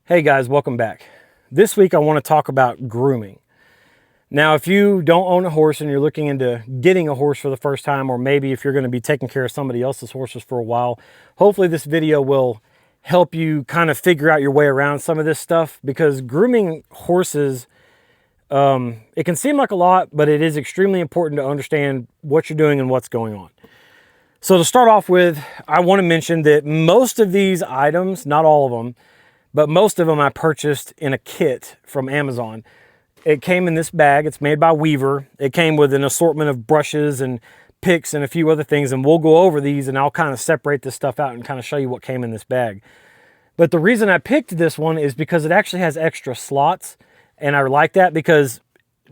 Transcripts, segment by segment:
Hey guys, welcome back. This week I want to talk about grooming. Now, if you don't own a horse and you're looking into getting a horse for the first time, or maybe if you're going to be taking care of somebody else's horses for a while, hopefully this video will help you kind of figure out your way around some of this stuff, because grooming horses, it can seem like a lot, but it is extremely important to understand what you're doing and what's going on. So to start off with, I want to mention that most of these items, not all of them, but most of them I purchased in a kit from Amazon. It came in this bag. It's made by Weaver. It came with an assortment of brushes and picks and a few other things, and we'll go over these and I'll kind of separate this stuff out and kind of show you what came in this bag. But the reason I picked this one is because it actually has extra slots, and I like that because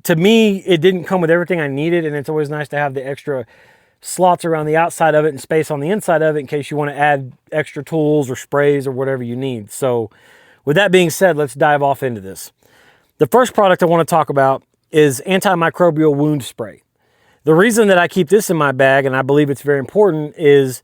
to me it didn't come with everything I needed, and it's always nice to have the extra slots around the outside of it and space on the inside of it in case you want to add extra tools or sprays or whatever you need. So with that being said, let's dive off into this. The first product I want to talk about is antimicrobial wound spray. The reason that I keep this in my bag, and I believe it's very important, is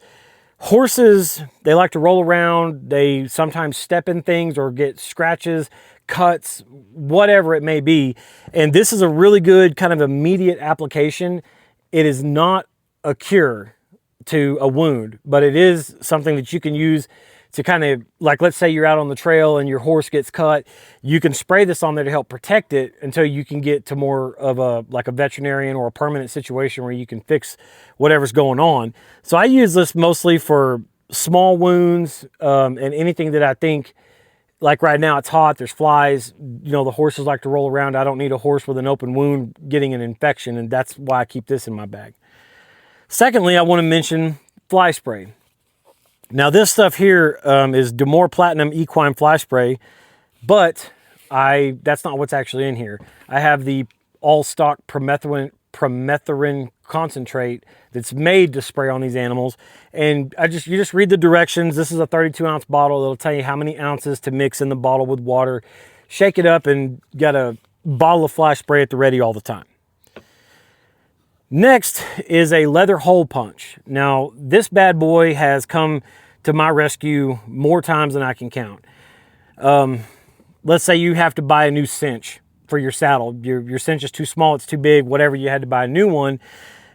horses, they like to roll around, they sometimes step in things or get scratches, cuts, whatever it may be. And this is a really good kind of immediate application. It is not a cure to a wound, but it is something that you can use to kind of, like, let's say you're out on the trail and your horse gets cut, you can spray this on there to help protect it until you can get to more of a, like a veterinarian or a permanent situation where you can fix whatever's going on. So I use this mostly for small wounds, and anything that I think, like right now it's hot, there's flies, you know, the horses like to roll around. I don't need a horse with an open wound getting an infection, and that's why I keep this in my bag. Secondly, I want to mention fly spray. Now this stuff here is Demore Platinum Equine Fly Spray, but that's not what's actually in here. I have the all-stock permethrin concentrate that's made to spray on these animals, and you just read the directions. This is a 32-ounce bottle. It'll tell you how many ounces to mix in the bottle with water. Shake it up and got a bottle of fly spray at the ready all the time. Next is a leather hole punch. Now, this bad boy has come to my rescue more times than I can count. Let's say you have to buy a new cinch for your saddle. Your cinch is too small, it's too big, whatever, you had to buy a new one.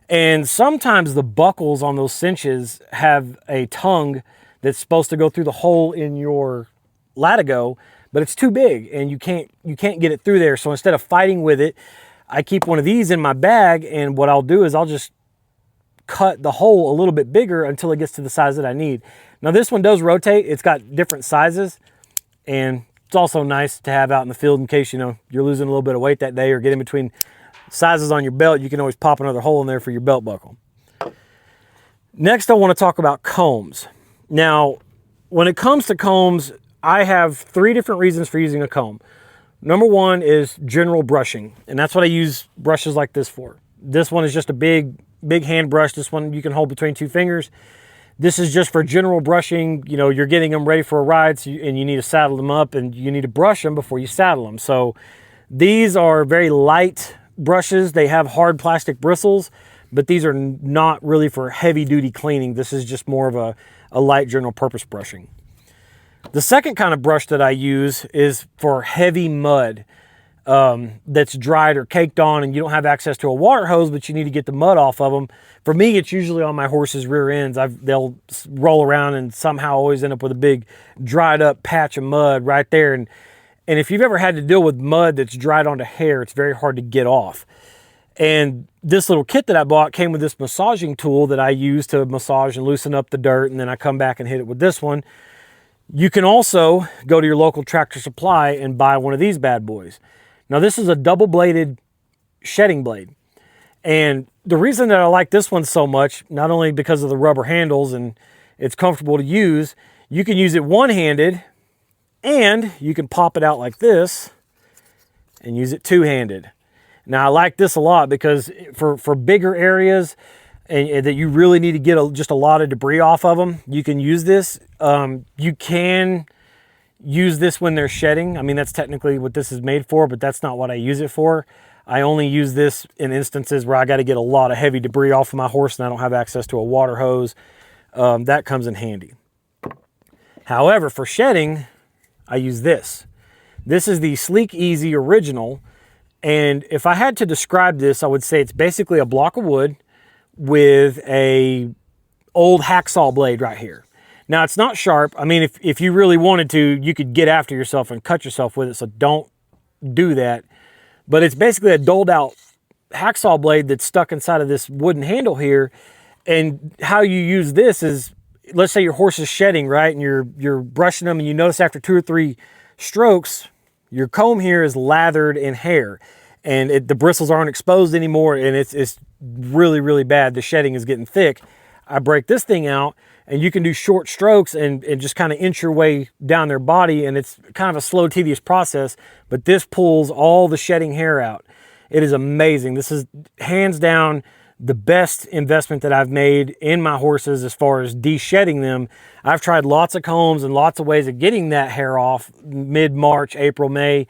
And sometimes the buckles on those cinches have a tongue that's supposed to go through the hole in your latigo, but it's too big and you can't get it through there. So instead of fighting with it, I keep one of these in my bag, and what I'll do is I'll just cut the hole a little bit bigger until it gets to the size that I need. Now this one does rotate. It's got different sizes, and it's also nice to have out in the field in case, you know, you're losing a little bit of weight that day or get in between sizes on your belt. You can always pop another hole in there for your belt buckle. Next, I want to talk about combs. Now, when it comes to combs, I have 3 different reasons for using a comb. Number one is general brushing, and that's what I use brushes like this for. This one is just a big hand brush. This one you can hold between 2 fingers. This is just for general brushing. You know, you're getting them ready for a ride, and you need to saddle them up, and you need to brush them before you saddle them. So these are very light brushes. They have hard plastic bristles, but these are not really for heavy duty cleaning. This is just more of a light general purpose brushing. The second kind of brush that I use is for heavy mud that's dried or caked on, and you don't have access to a water hose, but you need to get the mud off of them. For me, it's usually on my horse's rear ends. They'll roll around and somehow always end up with a big dried up patch of mud right there. And if you've ever had to deal with mud that's dried onto hair, it's very hard to get off. And this little kit that I bought came with this massaging tool that I use to massage and loosen up the dirt, and then I come back and hit it with this one. You can also go to your local Tractor Supply and buy one of these bad boys. Now this is a double-bladed shedding blade. And the reason that I like this one so much, not only because of the rubber handles and it's comfortable to use, you can use it one-handed, and you can pop it out like this and use it two-handed. Now I like this a lot because for bigger areas and that you really need to get just a lot of debris off of them, you can use this. You can use this when they're shedding. I mean, that's technically what this is made for, but that's not what I use it for. I only use this in instances where I got to get a lot of heavy debris off of my horse and I don't have access to a water hose. That comes in handy. However, for shedding, I use this. This is the Sleek Easy Original. And if I had to describe this, I would say it's basically a block of wood with a old hacksaw blade right here. Now, it's not sharp. I mean, if you really wanted to, you could get after yourself and cut yourself with it, so don't do that. But it's basically a doled out hacksaw blade that's stuck inside of this wooden handle here. And how you use this is, let's say your horse is shedding, right? And you're brushing them, and you notice after 2 or 3 strokes, your comb here is lathered in hair, and the bristles aren't exposed anymore, and it's really, really bad. The shedding is getting thick. I break this thing out, and you can do short strokes and just kind of inch your way down their body, and it's kind of a slow, tedious process, but this pulls all the shedding hair out. It is amazing. This is hands down the best investment that I've made in my horses as far as de-shedding them. I've tried lots of combs and lots of ways of getting that hair off mid-March, April, May.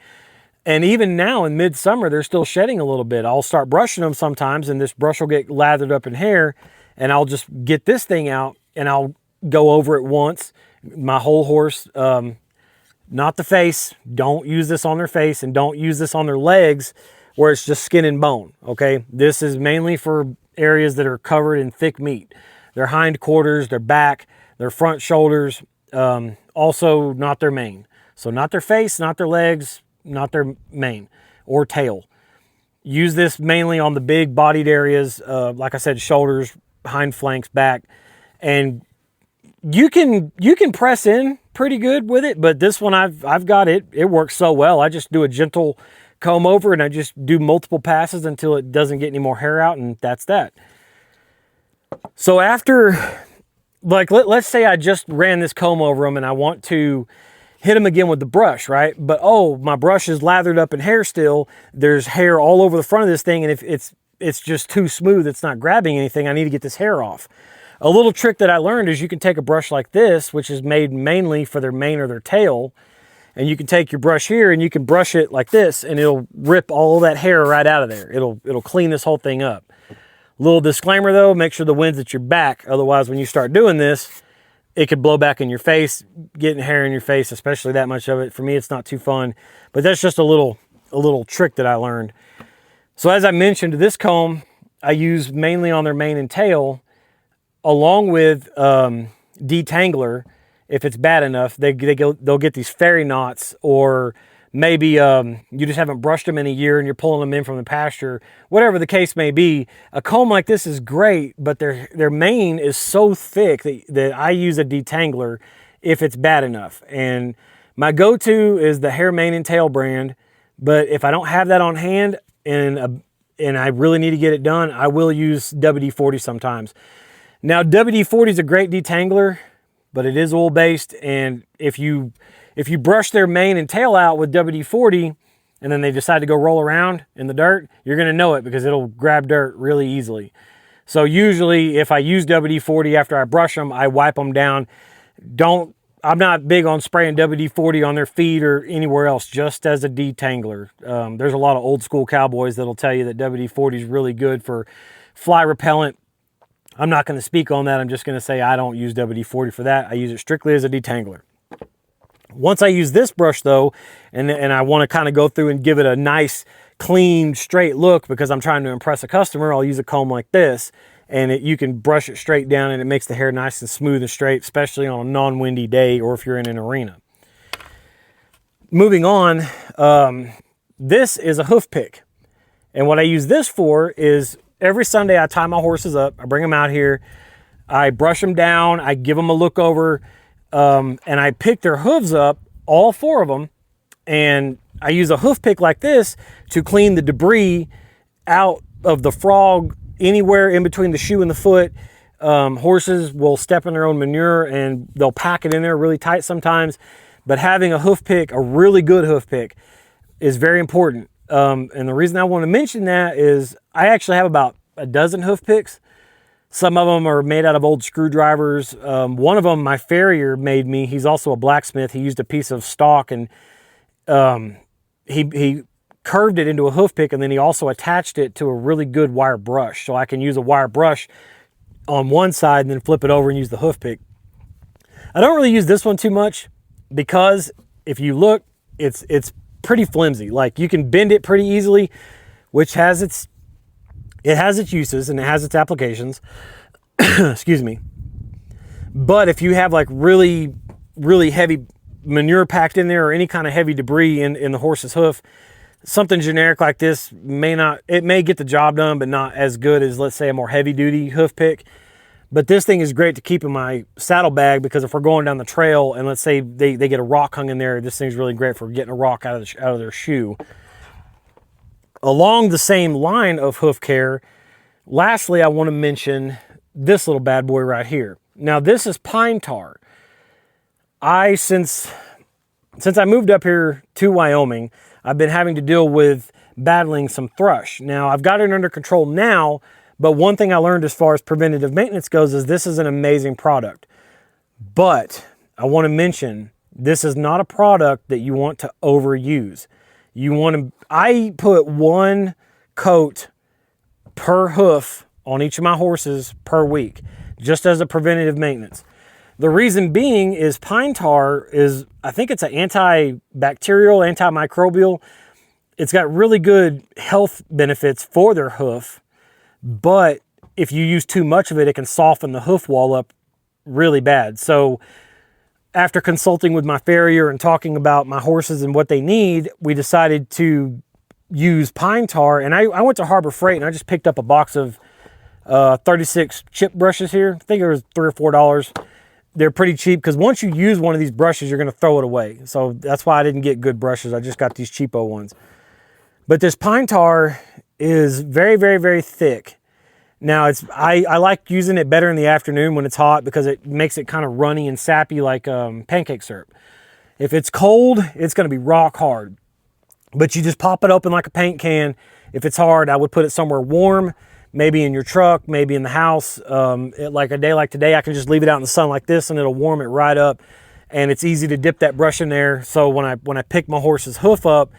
And even now in midsummer, they're still shedding a little bit. I'll start brushing them sometimes, and this brush will get lathered up in hair, and I'll just get this thing out and I'll go over it once. My whole horse, not the face. Don't use this on their face, and don't use this on their legs where it's just skin and bone, okay? This is mainly for areas that are covered in thick meat. Their hindquarters, their back, their front shoulders, also not their mane. So not their face, not their legs, not their mane or tail. Use this mainly on the big bodied areas, like I said, shoulders, hind flanks, back. And you can press in pretty good with it, but this one I've got it. It works so well. I just do a gentle comb over, and I just do multiple passes until it doesn't get any more hair out, and that's that. So after, like, let's say I just ran this comb over them and I want to hit them again with the brush, right? But oh, my brush is lathered up in hair still. There's hair all over the front of this thing, and if it's just too smooth, it's not grabbing anything, I need to get this hair off. A little trick that I learned is you can take a brush like this, which is made mainly for their mane or their tail, and you can take your brush here and you can brush it like this, and it'll rip all that hair right out of there. It'll clean this whole thing up. Little disclaimer though, make sure the wind's at your back. Otherwise, when you start doing this, it could blow back in your face, getting hair in your face, especially that much of it. For me, it's not too fun, but that's just a little trick that I learned. So as I mentioned, this comb I use mainly on their mane and tail, along with detangler. If it's bad enough, they'll get these fairy knots, or maybe you just haven't brushed them in a year and you're pulling them in from the pasture. Whatever the case may be, a comb like this is great, but their mane is so thick that I use a detangler if it's bad enough. And my go-to is the Hair, Mane, and Tail brand, but if I don't have that on hand and I really need to get it done, I will use WD-40 sometimes. Now, WD-40 is a great detangler, but it is oil-based, and if you brush their mane and tail out with WD-40 and then they decide to go roll around in the dirt, you're going to know it because it'll grab dirt really easily. So usually if I use WD-40 after I brush them, I wipe them down. I'm not big on spraying WD-40 on their feet or anywhere else, just as a detangler. There's a lot of old school cowboys that'll tell you that WD-40 is really good for fly repellent. I'm not going to speak on that. I'm just going to say I don't use WD-40 for that. I use it strictly as a detangler. Once I use this brush though, and I want to kind of go through and give it a nice, clean, straight look because I'm trying to impress a customer, I'll use a comb like this, and you can brush it straight down and it makes the hair nice and smooth and straight, especially on a non-windy day or if you're in an arena. Moving on, this is a hoof pick. And what I use this for is every Sunday I tie my horses up, I bring them out here, I brush them down, I give them a look over, and I pick their hooves up, all 4 of them, and I use a hoof pick like this to clean the debris out of the frog anywhere in between the shoe and the foot. Horses will step in their own manure and they'll pack it in there really tight sometimes, but having a hoof pick, a really good hoof pick, is very important. And the reason I want to mention that is I actually have about a dozen hoof picks. Some of them are made out of old screwdrivers. One of them, my Farrier made me. He's also a blacksmith. He used a piece of stock and he curved it into a hoof pick, and then he also attached it to a really good wire brush. So I can use a wire brush on one side and then flip it over and use the hoof pick. I don't really use this one too much because if you look, it's pretty flimsy. Like you can bend it pretty easily, which has its uses and it has its applications. Excuse me. But if you have like really, really heavy manure packed in there or any kind of heavy debris in the horse's hoof, something generic like this may get the job done, but not as good as, let's say, a more heavy duty hoof pick. But this thing is great to keep in my saddle bag, because if we're going down the trail and let's say they get a rock hung in there, this thing's really great for getting a rock out of their shoe. Along the same line of hoof care, lastly, I want to mention this little bad boy right here. Now, this is pine tar. Since I moved up here to Wyoming, I've been having to deal with battling some thrush. Now, I've got it under control now, but one thing I learned as far as preventative maintenance goes is this is an amazing product. But I want to mention, this is not a product that you want to overuse. I put 1 coat per hoof on each of my horses per week, just as a preventative maintenance. The reason being is pine tar is, I think it's an antibacterial, antimicrobial. It's got really good health benefits for their hoof, but if you use too much of it, it can soften the hoof wall up really bad. So after consulting with my farrier and talking about my horses and what they need, we decided to use pine tar. And I went to Harbor Freight and I just picked up a box of 36 chip brushes here. I think it was $3 or $4. They're pretty cheap, because once you use one of these brushes, you're going to throw it away. So that's why I didn't get good brushes. I just got these cheapo ones. But this pine tar is very, very, very thick. Now, I like using it better in the afternoon when it's hot, because it makes it kind of runny and sappy like pancake syrup. If it's cold, it's going to be rock hard. But you just pop it open like a paint can. If it's hard, I would put it somewhere warm, maybe in your truck, maybe in the house. Like a day like today, I can just leave it out in the sun like this and it'll warm it right up. And it's easy to dip that brush in there. So when I pick my horse's hoof up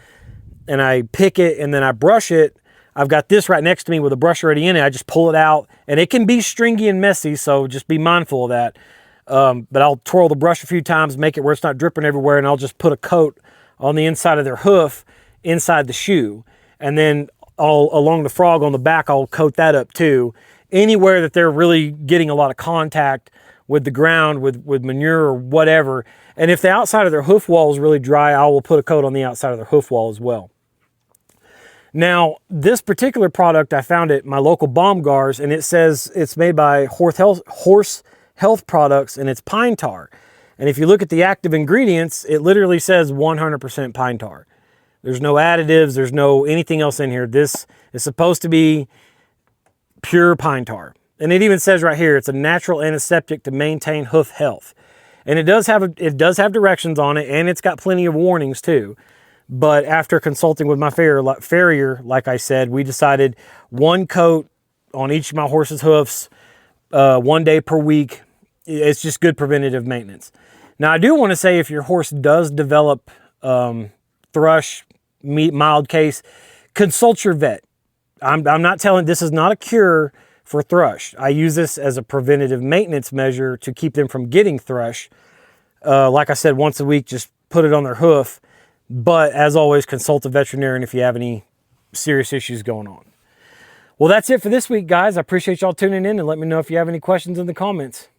and I pick it and then I brush it, I've got this right next to me with a brush already in it. I just pull it out, and it can be stringy and messy, so just be mindful of that. But I'll twirl the brush a few times, make it where it's not dripping everywhere, and I'll just put a coat on the inside of their hoof, inside the shoe. And then along the frog on the back, I'll coat that up too. Anywhere that they're really getting a lot of contact with the ground, with manure or whatever. And if the outside of their hoof wall is really dry, I will put a coat on the outside of their hoof wall as well. Now, this particular product, I found at my local Baumgars, and it says it's made by Horse Health Products, and it's pine tar. And if you look at the active ingredients, it literally says 100% pine tar. There's no additives, there's no anything else in here. This is supposed to be pure pine tar. And it even says right here, it's a natural antiseptic to maintain hoof health. And it does have directions on it, and it's got plenty of warnings too. But after consulting with my farrier, like I said, we decided 1 coat on each of my horse's hoofs, 1 day per week. It's just good preventative maintenance. Now, I do want to say, if your horse does develop thrush, mild case, consult your vet. I'm not telling, this is not a cure for thrush. I use this as a preventative maintenance measure to keep them from getting thrush. Like I said, once a week, just put it on their hoof. But as always, consult a veterinarian if you have any serious issues going on. Well, that's it for this week, guys. I appreciate y'all tuning in, and let me know if you have any questions in the comments.